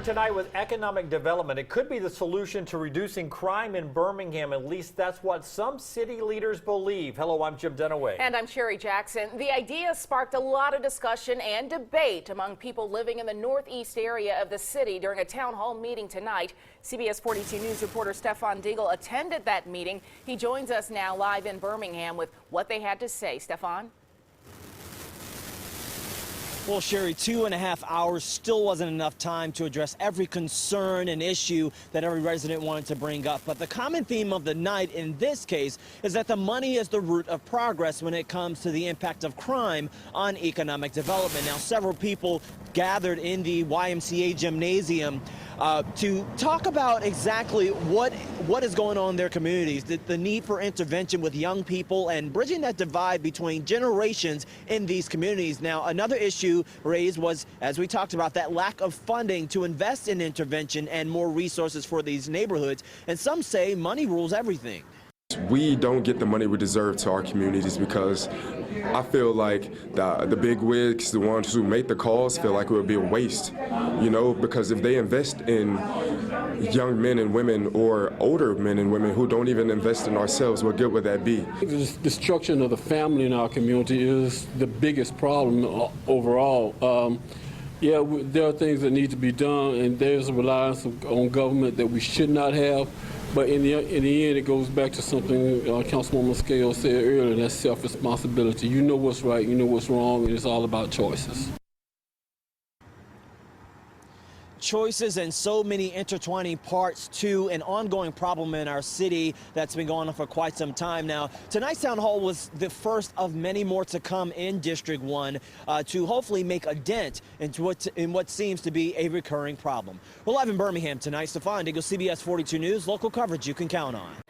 start tonight with economic development. It could be the solution to reducing crime in Birmingham. At least that's what some city leaders believe. Hello, I'm Jim Dunaway. And I'm Sherry Jackson. The idea sparked a lot of discussion and debate among people living in the northeast area of the city during a town hall meeting tonight. CBS 42 News reporter Stefan Diegel attended that meeting. He joins us now live in Birmingham with what they had to say. Stefan? Well, Sherry, 2.5 hours still wasn't enough time to address every concern and issue that every resident wanted to bring up. But the common theme of the night in this case is that the money is the root of progress when it comes to the impact of crime on economic development. Now, several people gathered in the YMCA gymnasium to talk about exactly what is going on in their communities, the need for intervention with young people and bridging that divide between generations in these communities. Now, another issue raised was, as we talked about, that lack of funding to invest in intervention and more resources for these neighborhoods. And some say money rules everything. We don't get the money we deserve to our communities because I feel like the big wigs, the ones who make the calls, feel like it would be a waste, you know, because if they invest in young men and women or older men and women who don't even invest in ourselves, what good would that be? The destruction of the family in our community is the biggest problem overall. Yeah, there are things that need to be done, and there's a reliance on government that we should not have. But in the end, it goes back to something Councilwoman Scales said earlier, that's self-responsibility. You know what's right, you know what's wrong, and it's all about choices. Choices and so many intertwining parts to an ongoing problem in our city that's been going on for quite some time now. Tonight's town hall was the first of many more to come in District 1 to hopefully make a dent in what seems to be a recurring problem. We're live in Birmingham tonight. Stefan Diegel, CBS 42 News, local coverage you can count on.